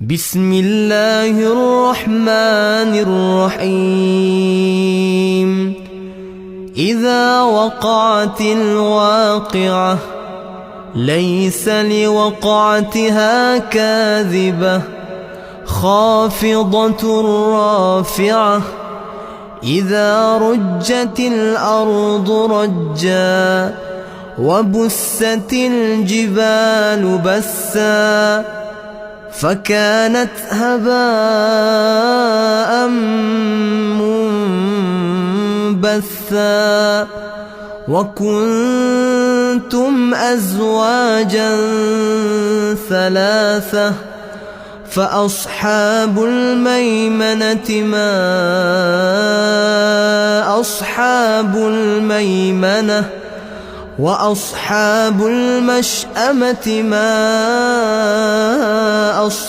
بسم الله الرحمن الرحيم. إذا وقعت الواقعة ليس لوقعتها كاذبة خافضة رافعة إذا رجت الأرض رجا وبست الجبال بسا فكانت هباء منبثا وكنتم أزواجا ثلاثة فأصحاب الميمنة ما أصحاب الميمنة وأصحاب المشأمة ما أصحاب